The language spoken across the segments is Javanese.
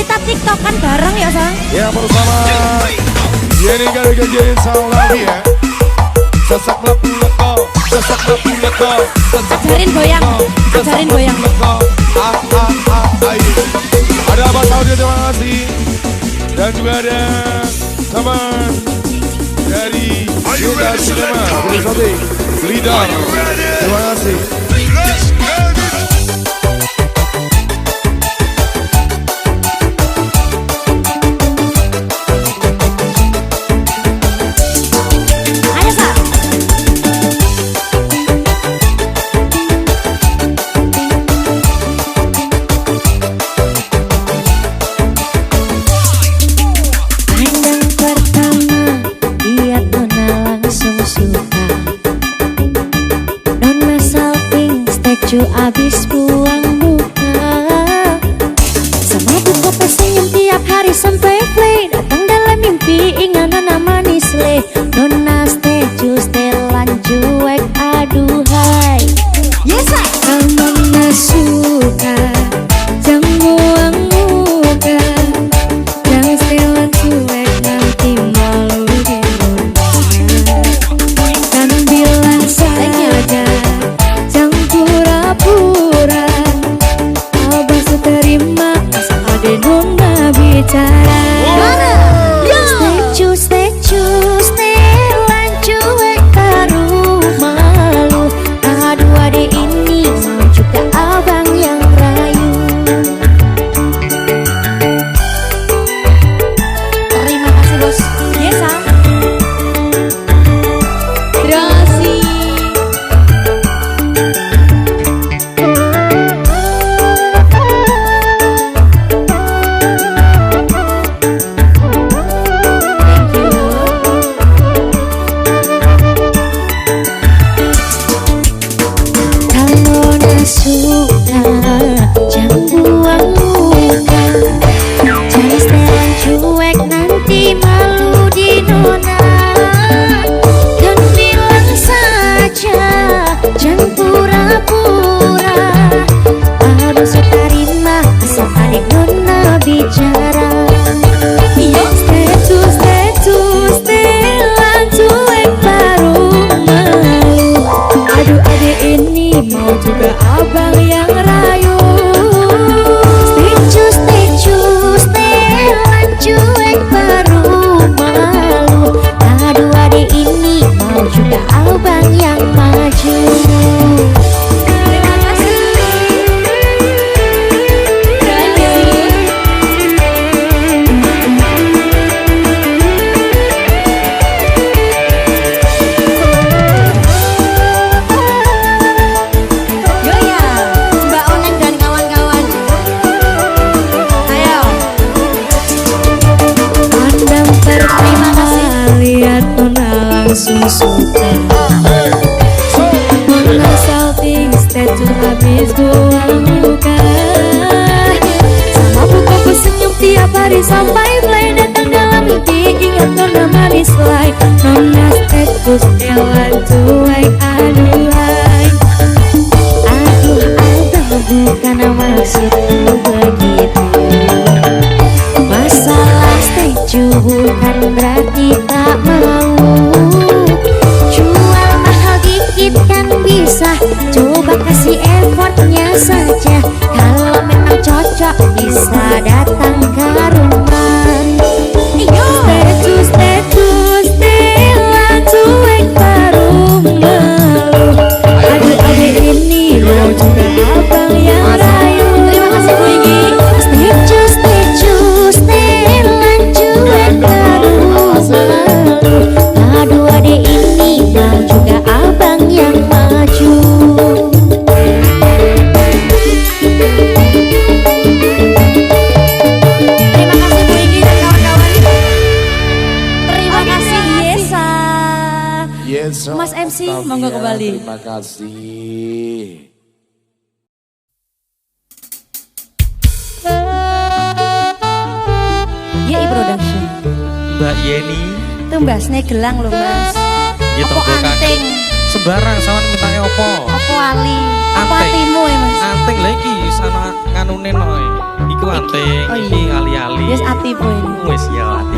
kita tiktokan bareng ya Sang. Ya bersama Yeni kali kejadian sound lagi ya. Sesak lapu leko, sesak lapu leko, Ajarin goyang, ajarin goyang. Ayo. Ada Mas Audio, terima kasih. Dan juga ada teman dari Cinta Cinema, Berisoti, Leader. Terima kasih. Abis buang muka sama buka pesenyum tiap hari sampai play. Datang dalam mimpi ingat nona manis le. Nona steju setelan cuek aduhai. Yes I nona suka jam buang muka. Jangan setelan cuek nanti malu di nona. Kan bilang saja pura abang terima asal ada nona bicara. Stecu setelan cuek baru malu. Aduh adek ini mau juga abang yang rayu. Terima kasih bos. Yes Sang. Suka nona salting steju habis buang muka. Sama buka pesenyum tiap hari sampai play. Datang dalam mimpi ingat nona manis like. Nona steju setelan cuek aduhai. Aduh abang bukan maksudku begitu. Masalah steju bukan berarti tak mau. Kan bisa coba kasih effortnya saja. Kalau memang cocok bisa datang ke rumah. Stetus setelan cuek baru malu. Adik-adik ini mau juga abang yang rayu. Terima kasih Bu Igi. Stetus setelan cuek baru malu. Aduh adik ini mau juga abang yang maju. Terima kasih Bu Igi dan kawan-kawan. Terima kasih Yesa. Mas MC monggo kembali. Terima kasih. Yei Production. Mbak Yeni Tumbasne gelang lho Mas. gitu Apa anting? sembarang sama mintanya opo Apa ali? Apa Anting. atimu ya Mas? anting lagi wis ana nganune noe. Iku anting, Oh, iki iya. ali-ali. Yes ati boy. Wis ya ati.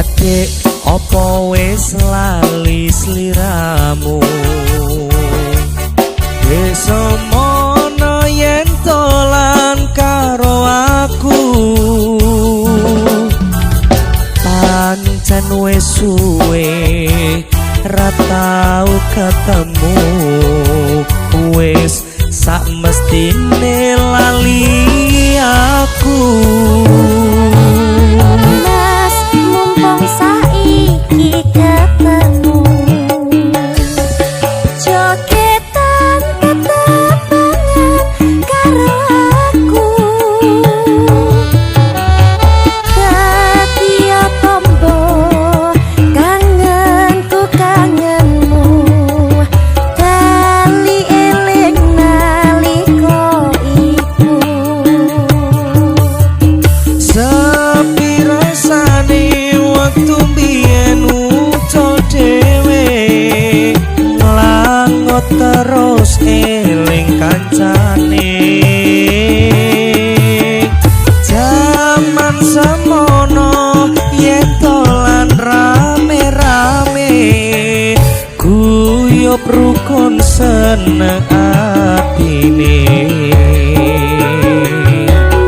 Adik opo wis lali sliramu Desomono yen tolan karo aku Pancen wis suwe ra tau ketemu Wis sak mestine lali aku Mas mumpung saiki ketemu jogetan ketepangan karo aku dadi tombo kangenku kangenmu bali eling nalika iku Sepi rasane waktu biyen ucul dhewe Nglangot terus eling kancane Jaman semono yen tolan rame-rame Guyub rukun seneng atine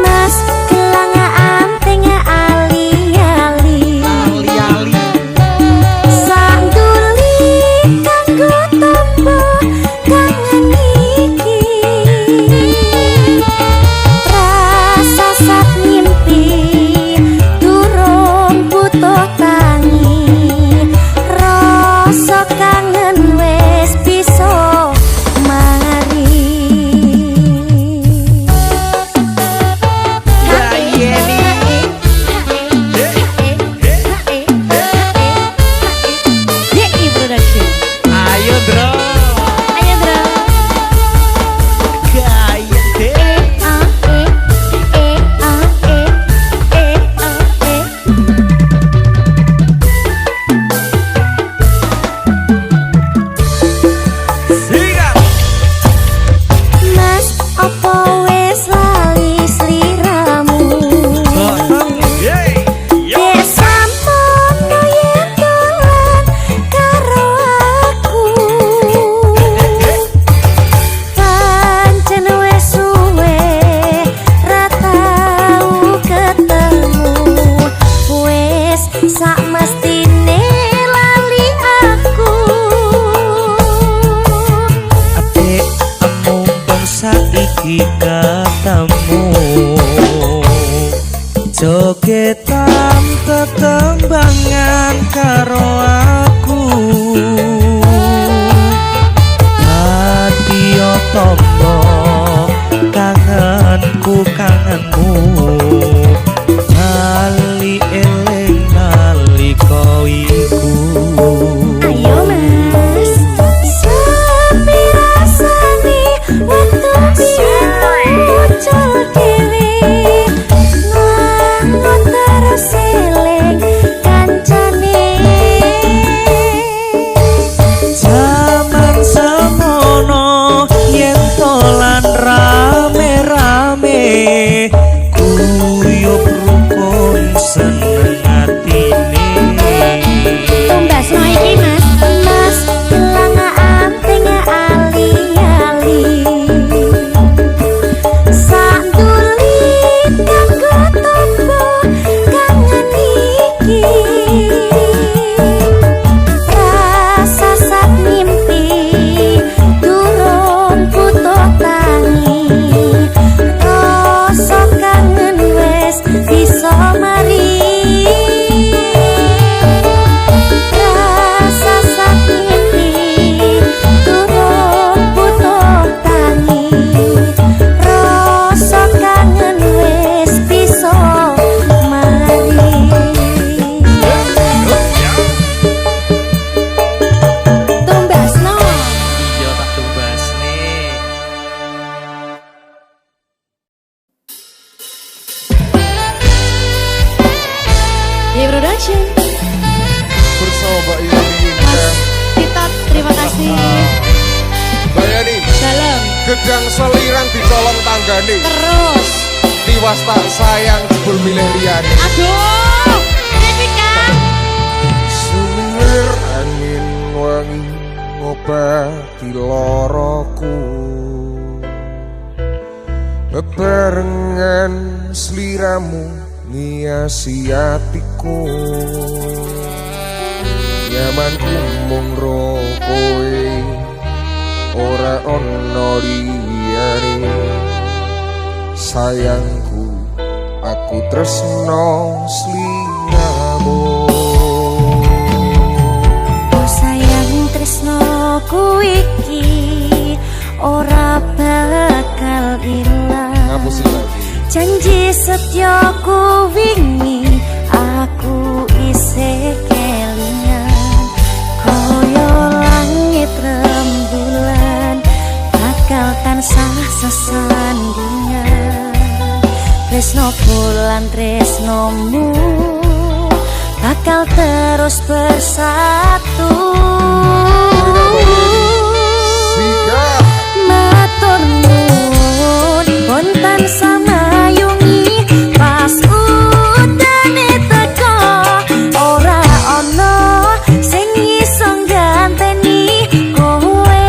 Mas gelang anting ali-ali sanduli kanggo tombo kangen iki rasa sak mimpi durung butuh tangi rasa kangen wis bisa mari YI Production. Ayo bro Ayo bro. Gaya deh Sikat Mas opo wis lali sliramu Dek sampono yen dolan karo aku Pancen wis suwe ra tau ketemu Wis sak mestine lali aku Adik mumpung saiki ketemu Jogetan tetembangan karo aku Hadiyo tombo kangenku kangenmu Bali eling nalika iku Ayo mas Sepi rasane waktu biyen muncul dhewe Nglangot terus eling kancane Jaman semono yen tolan rame-rame Guyub rukun seneng atine Tumbas no iki mas. Mas gelang anting ali-ali sanduli kanggo tombo kangen iki rasa sak mimpi durung butuh tangi rasa kangen wis bisa mari rasa sak mimpi durung butuh tangi rasa kangen wis bisa mari Tumbas no. Iya tak tumbas nih YI Production. Gedang seliran dicolong tanggane. Terus. Tiwas tak sayang jebul milih liyane. Aduh, ini kan. Sulir angin wangi ngobati loroku. Bebarengan sliramu ngiasi hatiku. Nyamanku mung ro kowe ora ono liyane. Sayangku aku tresno sliramu. Oh sayang tresnoku iki ora bakal ilang. Ngapusi lagi. Janji setyaku wingi aku isih kelingan. Koyo langit rembulan bakal tansah sesandingan. Tresnoku lan tresnomu bakal terus bersatu. Matur nuwun pun tansah mayungi pas udane teko. Ora ono sing iso ganteni kowe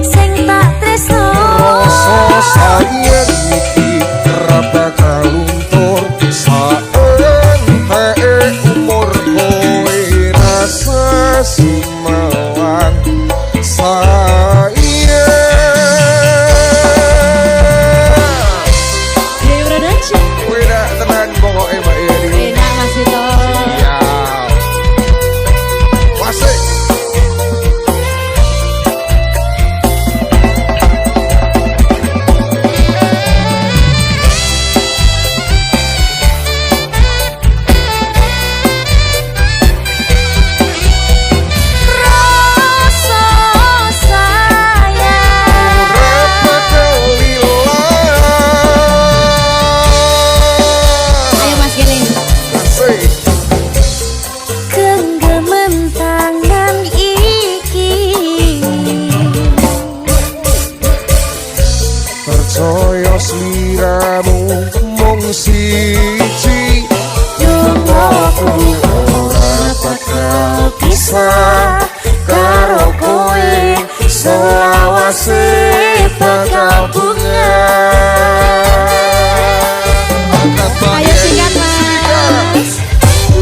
sing tak tresno. Rasa sayang iki ora bakal luntur saentek umur kowe rasa sumelang sayang. Dewi Production. Kowe dak tenan pokoke Mbak Yeni. Enak Mas Vito. Ya. Wasik. Rasa sayang Berapa kelilang. Ayo Mas Giring. Asik. genggaman tangan iki. Percaya sliramu mung siji. Aku ora bakal pisah karo kowe selawase bakal bunga. Ayo singkat Mas.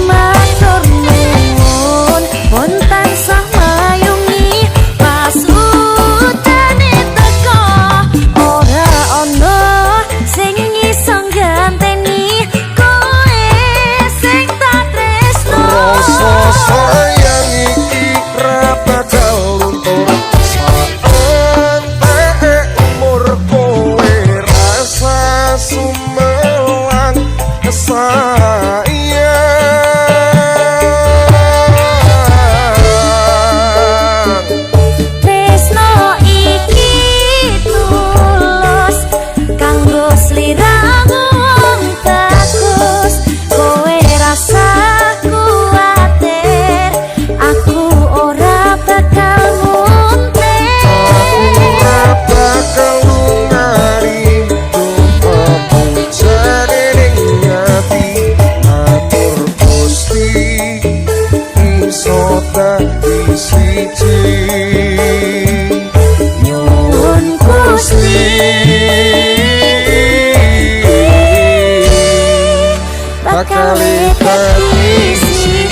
Matur nuwun pun tansah mayungi pas udane teko. Ora ono sing iso ganteni kowe sing tak tresno. Rasa sayang iki ra bakal luntur saentek umur kowe rasa sumelang sayang. Tresno iki tulus kanggo sliramu bagus. Kowe rasa kuwatir aku ora bakal muntir. Ora bakal lungari dupaku jane ning ati. Atur Gusti iso dadi siji. Nyuwun Gusti bakal dadi siji.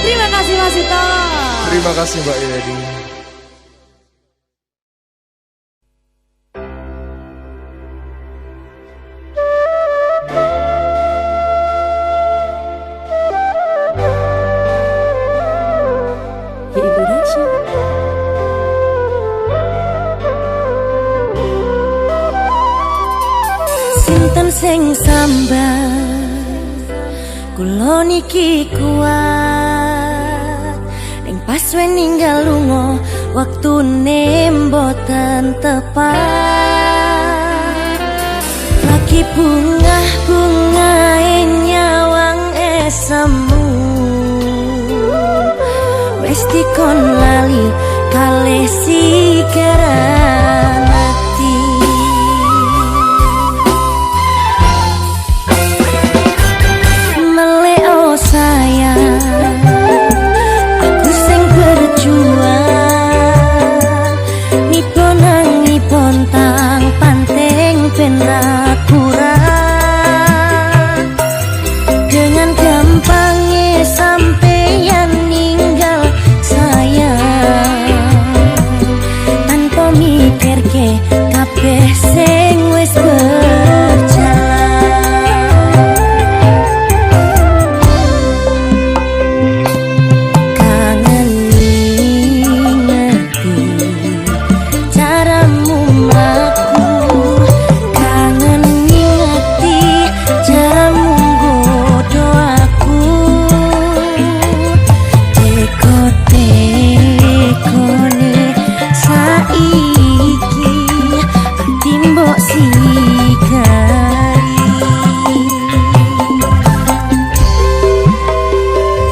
Terima kasih Mas Vito. Terima kasih Mbak Yeni. Dewi Production. Sinten sing sambat kula niki kuat ning pas ninggal lunga waktune mboten tepat. Lagi bunga-bungae nyawang esemu wis diko mikirke kabeh sing wis berjalan. Kangen ngerti caramu mlaku, kangen ngerti caramu nggodho aku. Teko-tekone saiki ati mbok sigari.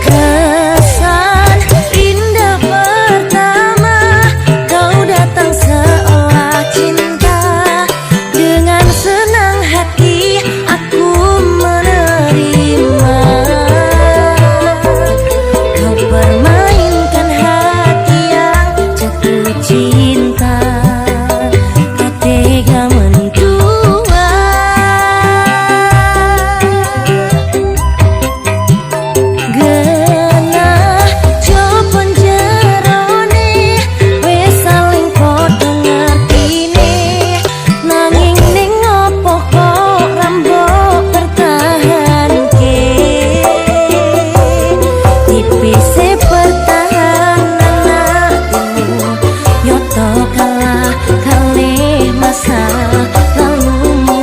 Kesan indah pertama kau datang seolah cinta. Dengan senang hati aku menerima. Kau permainkan hati yang jatuh cinta. Tak tega mendua. Genah jopon jerone wis saling padha ngertine. Nanging ning opo kok rambok pertahanke. Tipise pertahanan hatimu yoto kalah kalih masa lalumu.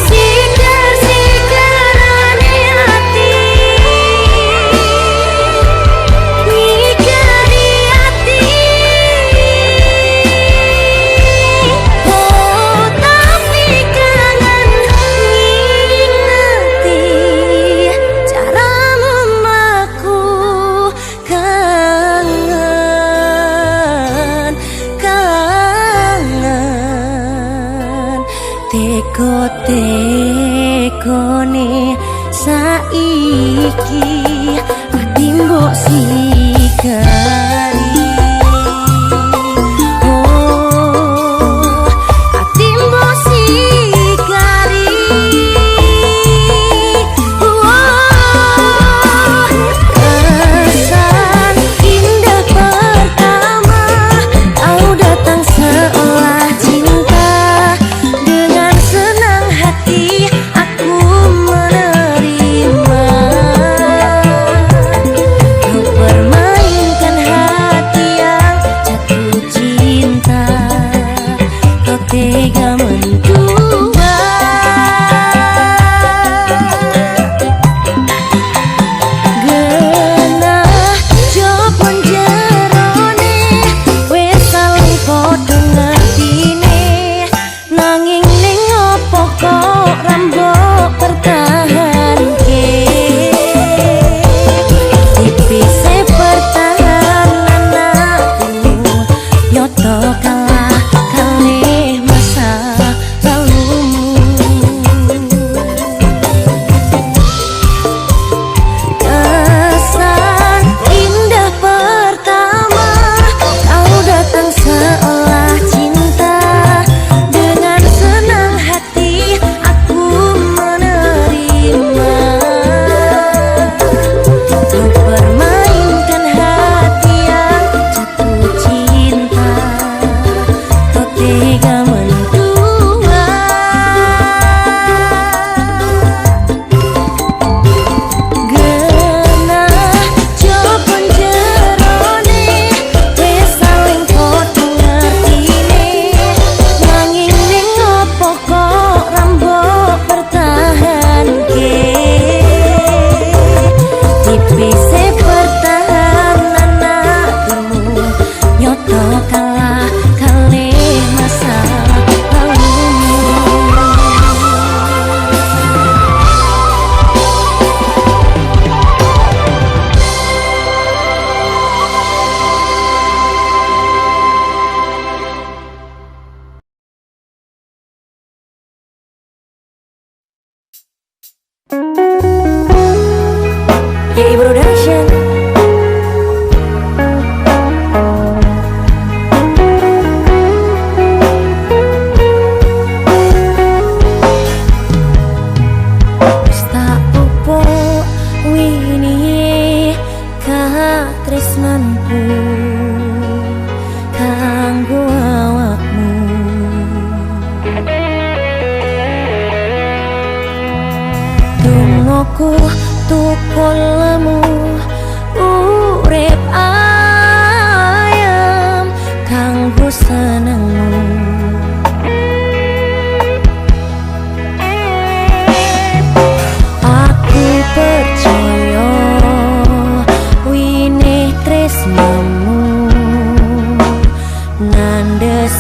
Sikar-sikarane hati mikiri hati. Oh tapi kangen ngerti caramu mlaku. Kangen teko-tekone saiki ati mbok sigari. Oh ati mbok sigari. Kesan indah pertama kau datang seolah cinta. Dengan senang hati aku menerima.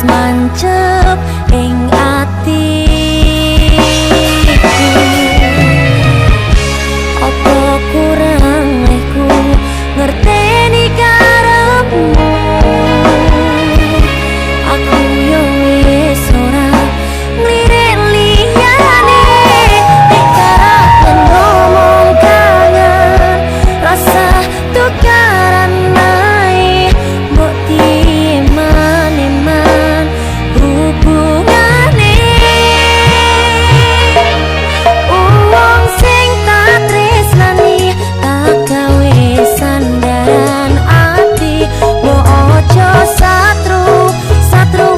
mancep ing atiku. Apa kurang leku ngerteni karepmu. Aku yo wis ora nglirik liyane, nek karapen ngomong kangen rasa tukaran nae mbok timan-iman hubungane. Wong sing tak tresnani tak gawe sandaran ati, mbok ojo satru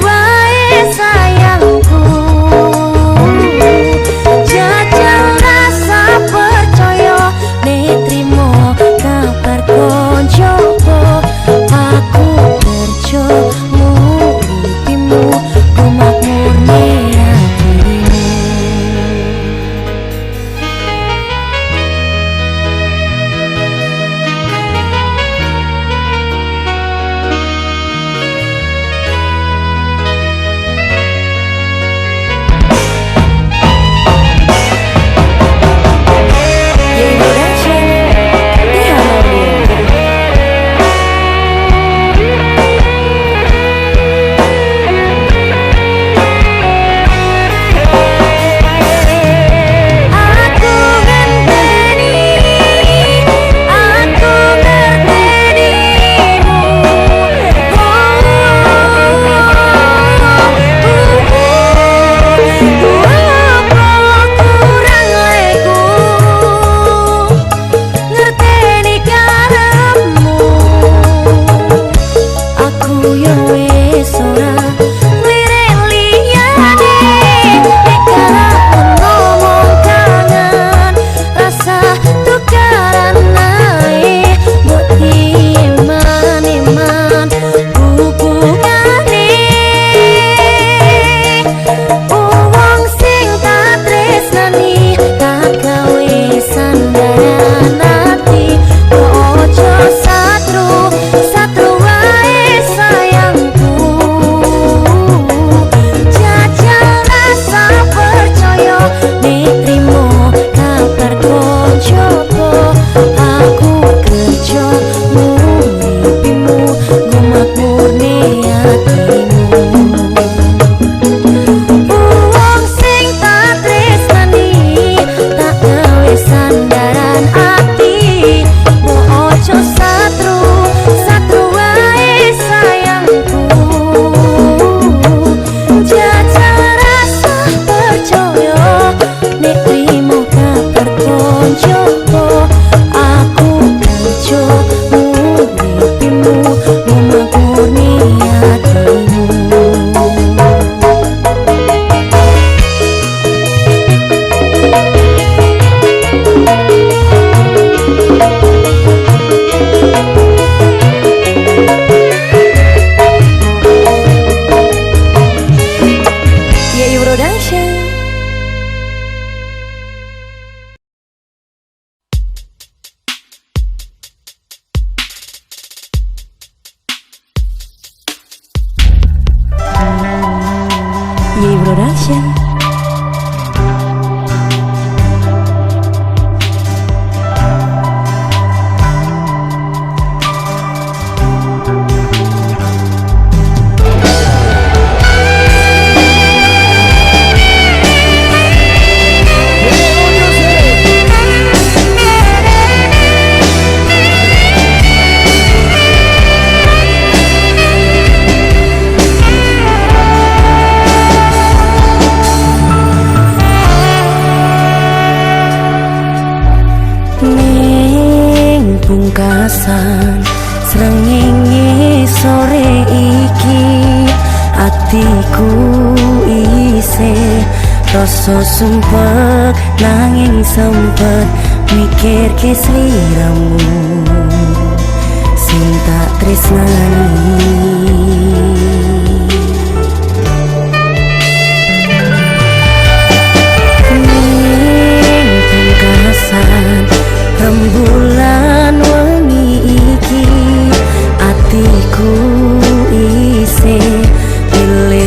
wae sayangku. Jajal rasa percaya nek trimo kabar koncoku. Aku kerja muripimu gumakmurne atimu. Yey Production. Pungkasan srengenge sore iki atiku isih rasa sumpek nanging sempet mikir ke sliramu sing tak tresnani. Rembulan wengi iki atiku isih pilih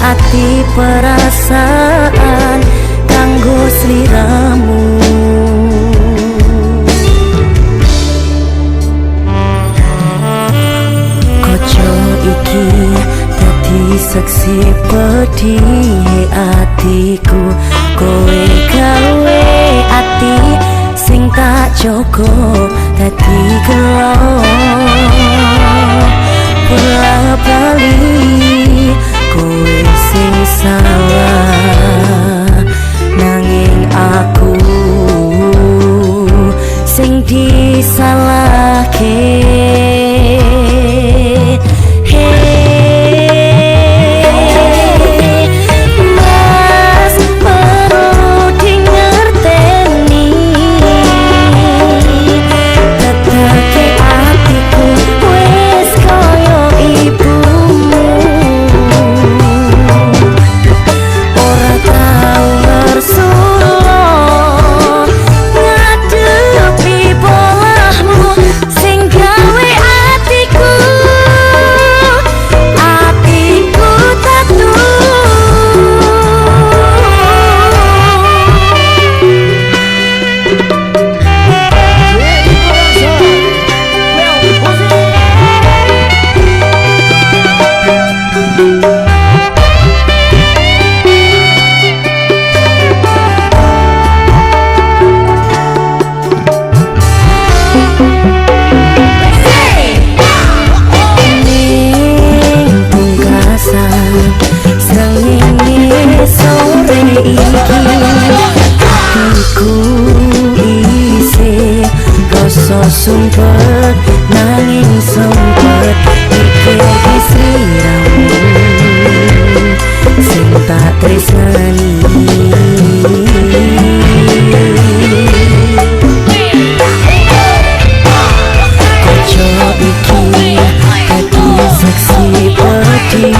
ati perasaan kanggo sliramu. Koco iki dadi saksi pedih atiku, kowe gawe ati sing tak jogo dadi gelo. Bola bali kowe sing salah, nanging aku sing disalahke. Sumpet nanging sempet mikir sliramu sing tak tresnani. Koco iki dadi saksi pedih